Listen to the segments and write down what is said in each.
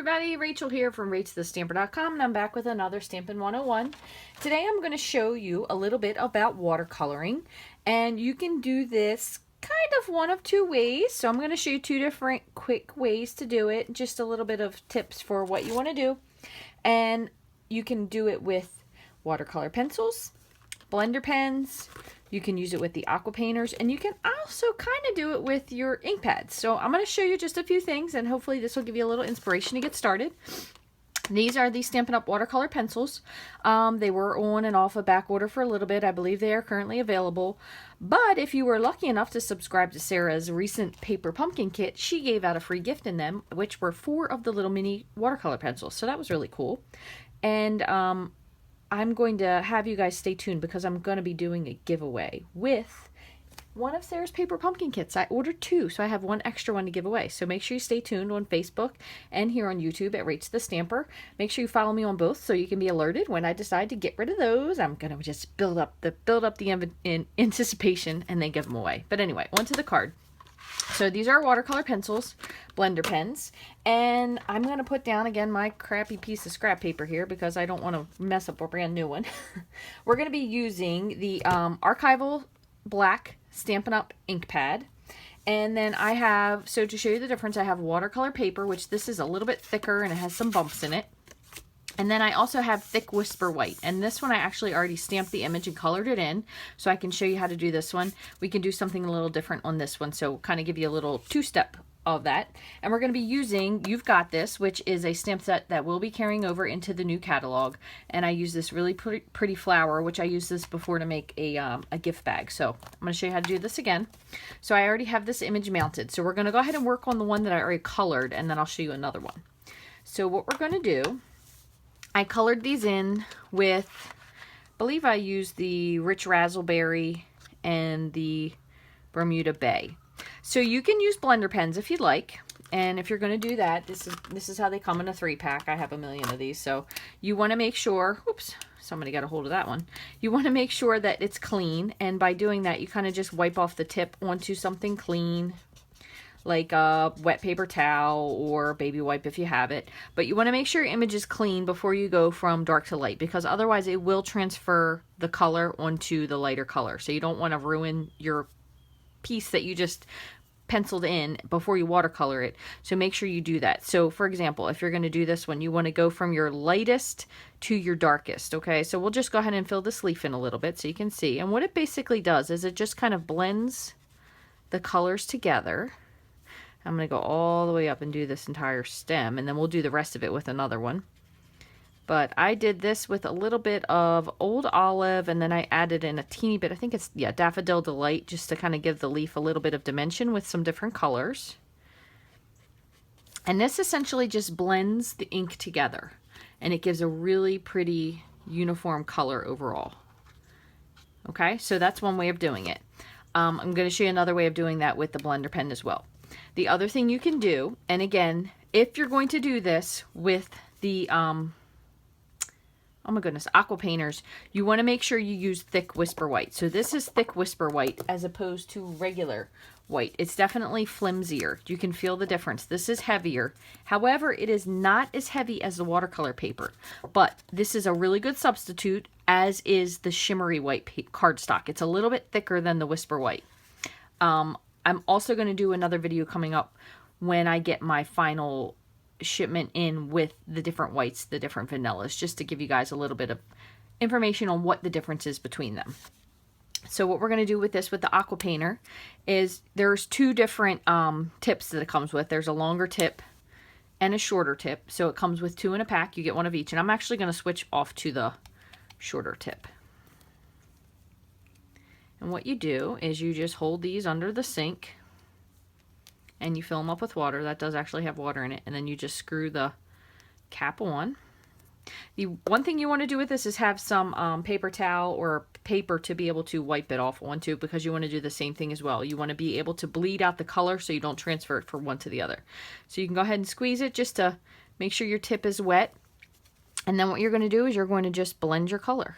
everybody, Rachel here from Rachthestamper.com, and I'm back with another Stampin' 101. Today I'm going to show you a little bit about watercoloring, and you can do this kind of one of two ways. So I'm going to show you two different quick ways to do it, just a little bit of tips for what you want to do. And you can do it with watercolor pencils, blender pens. You can use it with the Aqua Painters, and you can also kind of do it with your ink pads. So I'm going to show you just a few things, and hopefully this will give you a little inspiration to get started. These are the Stampin' Up! Watercolor pencils. They were on and off a back order for a little bit. I believe they are currently available. But if you were lucky enough to subscribe to Sarah's recent paper pumpkin kit, she gave out a free gift in them, which were 4 of the little mini watercolor pencils. So that was really cool. And I'm going to have you guys stay tuned because I'm going to be doing a giveaway with one of Sarah's paper pumpkin kits. I ordered 2, so I have 1 extra one to give away. So make sure you stay tuned on Facebook and here on YouTube at Rachthestamper. Make sure you follow me on both so you can be alerted when I decide to get rid of those. I'm going to just build up the anticipation and then give them away. But anyway, onto the card. So these are watercolor pencils, blender pens, and I'm going to put down again my crappy piece of scrap paper here because I don't want to mess up a brand new one. We're going to be using the archival black Stampin' Up! Ink pad. And then I have, so to show you the difference, I have watercolor paper, which this is a little bit thicker and it has some bumps in it. And then I also have thick Whisper White, and this one I actually already stamped the image and colored it in, so I can show you how to do this one. We can do something a little different on this one, so kind of give you a little 2-step of that. And we're going to be using You've Got This, which is a stamp set that we'll be carrying over into the new catalog. And I use this really pretty flower, which I used this before to make a gift bag. So I'm going to show you how to do this again. So I already have this image mounted, so we're going to go ahead and work on the one that I already colored, and then I'll show you another one. So what we're going to do, I colored these in with, I believe I used the Rich Razzleberry and the Bermuda Bay. So you can use blender pens if you'd like, and if you're going to do that, this is how they come in a 3-pack. I have a million of these, so you want to make sure, oops, somebody got a hold of that one. You want to make sure that it's clean, and by doing that, you kind of just wipe off the tip onto something clean, like a wet paper towel or baby wipe if you have it. But you want to make sure your image is clean before you go from dark to light, because otherwise it will transfer the color onto the lighter color. So you don't want to ruin your piece that you just penciled in before you watercolor it. So make sure you do that. So for example, if you're going to do this one, you want to go from your lightest to your darkest. Okay, so we'll just go ahead and fill this leaf in a little bit so you can see. And what it basically does is it just kind of blends the colors together. I'm going to go all the way up and do this entire stem, and then we'll do the rest of it with another one. But I did this with a little bit of Old Olive, and then I added in a teeny bit, I think it's, yeah, Daffodil Delight, just to kind of give the leaf a little bit of dimension with some different colors. And this essentially just blends the ink together, and it gives a really pretty uniform color overall. Okay, so that's one way of doing it. I'm going to show you another way of doing that with the blender pen as well. The other thing you can do, and again, if you're going to do this with the, oh my goodness, Aqua Painters, you want to make sure you use thick Whisper White. So this is thick Whisper White as opposed to regular white. It's definitely flimsier. You can feel the difference. This is heavier. However, it is not as heavy as the watercolor paper, but this is a really good substitute, as is the shimmery white cardstock. It's a little bit thicker than the Whisper White. I'm also going to do another video coming up when I get my final shipment in with the different whites, the different vanillas, just to give you guys a little bit of information on what the difference is between them. So what we're going to do with this, with the Aqua Painter, is there's 2 different tips that it comes with. There's a longer tip and a shorter tip. So it comes with 2 in a pack. You get one of each. And I'm actually going to switch off to the shorter tip. And what you do is you just hold these under the sink and you fill them up with water. That does actually have water in it. And then you just screw the cap on. The one thing you want to do with this is have some paper towel or paper to be able to wipe it off onto, because you want to do the same thing as well. You want to be able to bleed out the color so you don't transfer it from one to the other. So you can go ahead and squeeze it just to make sure your tip is wet. And then what you're going to do is you're going to just blend your color.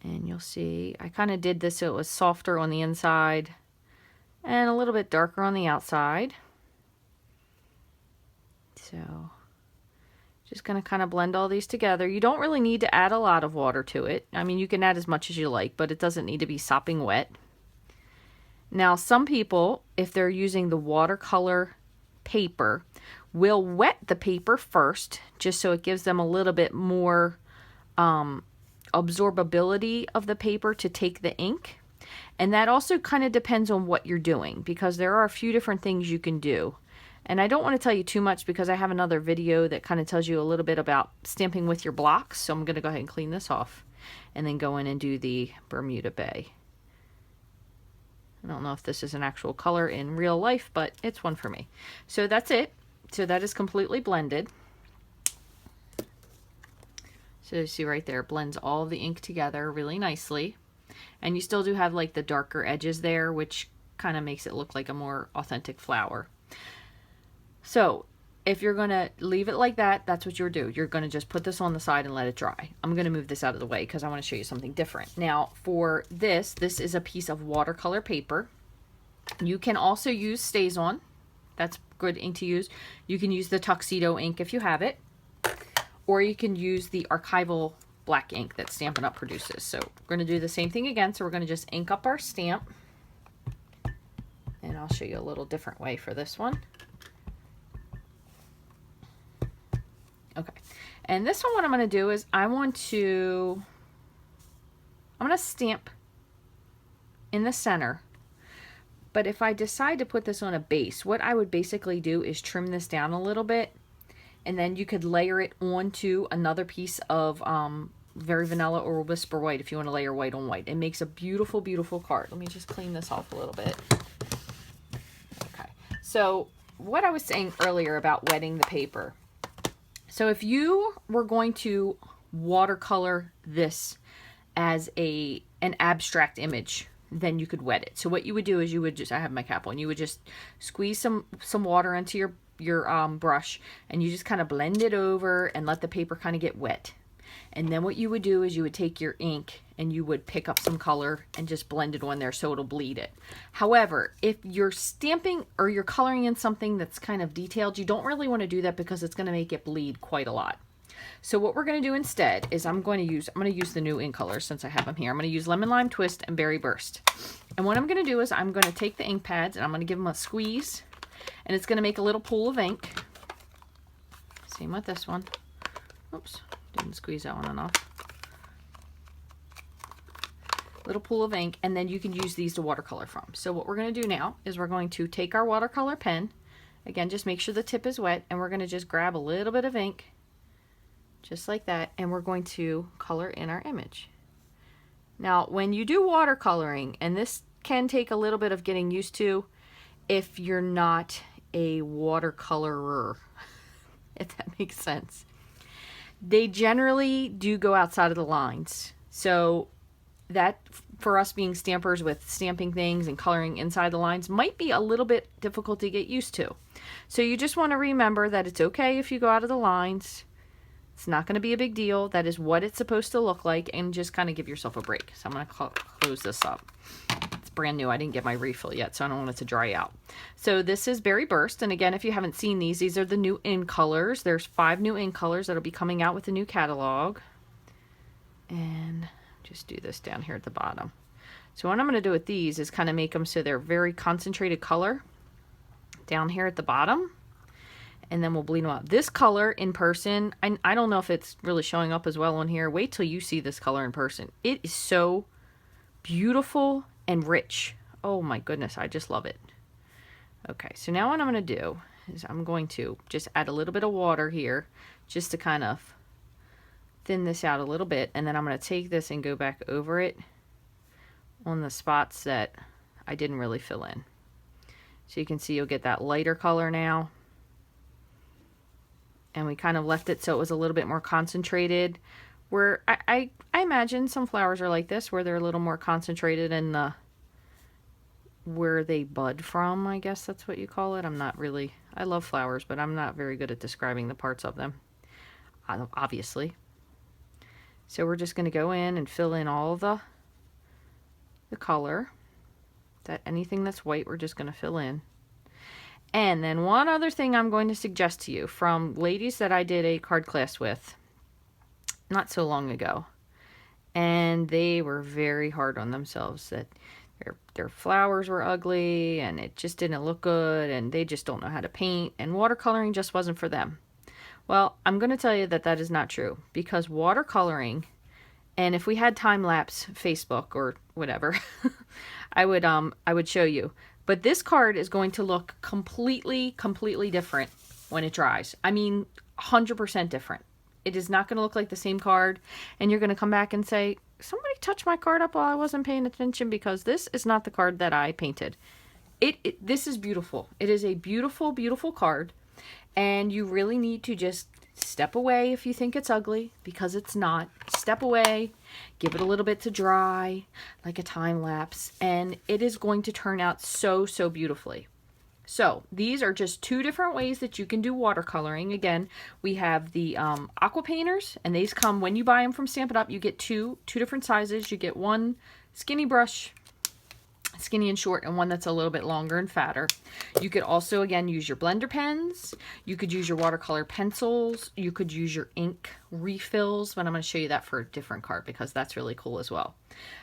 And you'll see, I kind of did this so it was softer on the inside and a little bit darker on the outside. So Just going to kind of blend all these together. You don't really need to add a lot of water to it. I mean, you can add as much as you like, but it doesn't need to be sopping wet. Now, some people, if they're using the watercolor paper, will wet the paper first, just so it gives them a little bit more absorbability of the paper to take the ink. And that also kind of depends on what you're doing, because there are a few different things you can do. And I don't want to tell you too much because I have another video that kind of tells you a little bit about stamping with your blocks. So I'm going to go ahead and clean this off and then go in and do the Bermuda Bay. I don't know if this is an actual color in real life, but it's one for me. So that's it. So that is completely blended. So you see right there, it blends all of the ink together really nicely. And you still do have like the darker edges there, which kind of makes it look like a more authentic flower. So if you're going to leave it like that, that's what you'll do. You're going to just put this on the side and let it dry. I'm going to move this out of the way because I want to show you something different. Now for this is a piece of watercolor paper. You can also use StazOn. That's good ink to use. You can use the tuxedo ink if you have it. Or you can use the archival black ink that Stampin' Up! Produces. So we're going to do the same thing again. So we're going to just ink up our stamp. And I'll show you a little different way for this one. Okay, and this one, what I'm going to do is I'm going to stamp in the center. But if I decide to put this on a base, what I would basically do is trim this down a little bit, and then you could layer it onto another piece of Very Vanilla or Whisper White if you want to layer white on white. It makes a beautiful, beautiful card. Let me just clean this off a little bit. Okay, so what I was saying earlier about wetting the paper. So if you were going to watercolor this as an abstract image, then you could wet it. So what you would do is you would just, I have my cap on, you would just squeeze some water into your brush, and you just kind of blend it over and let the paper kind of get wet. And then what you would do is you would take your ink and you would pick up some color and just blend it on there so it'll bleed it. However, if you're stamping or you're coloring in something that's kind of detailed, you don't really want to do that because it's going to make it bleed quite a lot. So what we're going to do instead is I'm going to use the new ink colors since I have them here. I'm going to use Lemon Lime Twist and Berry Burst. And what I'm going to do is I'm going to take the ink pads and I'm going to give them a squeeze, and it's going to make a little pool of ink. Same with this one. Oops. Didn't squeeze that one enough. Little pool of ink, and then you can use these to watercolor from. So what we're going to do now is we're going to take our watercolor pen. Again, just make sure the tip is wet, and we're going to just grab a little bit of ink, just like that, and we're going to color in our image. Now, when you do watercoloring, and this can take a little bit of getting used to if you're not a watercolorer, if that makes sense. They generally do go outside of the lines. So that, for us being stampers with stamping things and coloring inside the lines, might be a little bit difficult to get used to. So you just want to remember that it's okay if you go out of the lines. It's not going to be a big deal. That is what it's supposed to look like, and just kind of give yourself a break. So I'm going to close this up. It's brand new. I didn't get my refill yet, so I don't want it to dry out. So this is Berry Burst, and again, if you haven't seen these are the new ink colors. There's 5 new ink colors that'll be coming out with the new catalog. And just do this down here at the bottom. So what I'm going to do with these is kind of make them so they're very concentrated color down here at the bottom. And then we'll bleed them out. This color in person, I don't know if it's really showing up as well on here. Wait till you see this color in person. It is so beautiful and rich. Oh my goodness, I just love it. Okay, so now what I'm going to do is I'm going to just add a little bit of water here just to kind of thin this out a little bit. And then I'm going to take this and go back over it on the spots that I didn't really fill in. So you can see you'll get that lighter color now. And we kind of left it so it was a little bit more concentrated. Where I imagine some flowers are like this, where they're a little more concentrated in the where they bud from, I guess that's what you call it. I love flowers, but I'm not very good at describing the parts of them, obviously. So we're just going to go in and fill in all the color. Anything that's white, we're just going to fill in. And then one other thing I'm going to suggest to you from ladies that I did a card class with not so long ago. And they were very hard on themselves that their flowers were ugly and it just didn't look good and they just don't know how to paint and watercoloring just wasn't for them. Well, I'm going to tell you that that is not true, because watercoloring, and if we had time-lapse Facebook or whatever, I would show you. But this card is going to look completely different when it dries. I mean, 100% different. It is not going to look like the same card, and you're going to come back and say, somebody touched my card up while I wasn't paying attention, because this is not the card that I painted. This is beautiful. It is a beautiful, beautiful card, and you really need to just step away if you think it's ugly, because it's not. Step away, give it a little bit to dry, like a time lapse, and it is going to turn out so, so beautifully. So these are just two different ways that you can do watercoloring. Again, we have the Aqua Painters, and these come, when you buy them from Stampin' Up, you get two different sizes. You get one skinny brush, skinny and short, and one that's a little bit longer and fatter. You could also, again, use your blender pens. You could use your watercolor pencils. You could use your ink refills, but I'm going to show you that for a different card because that's really cool as well.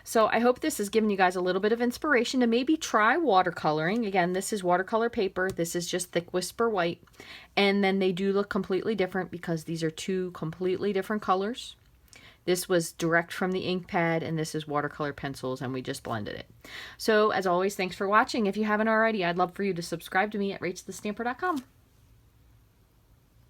So I hope this has given you guys a little bit of inspiration to maybe try watercoloring. Again, this is watercolor paper. This is just Thick Whisper White. And then they do look completely different because these are two completely different colors. This was direct from the ink pad, and this is watercolor pencils, and we just blended it. So, as always, thanks for watching. If you haven't already, I'd love for you to subscribe to me at Rachthestamper.com.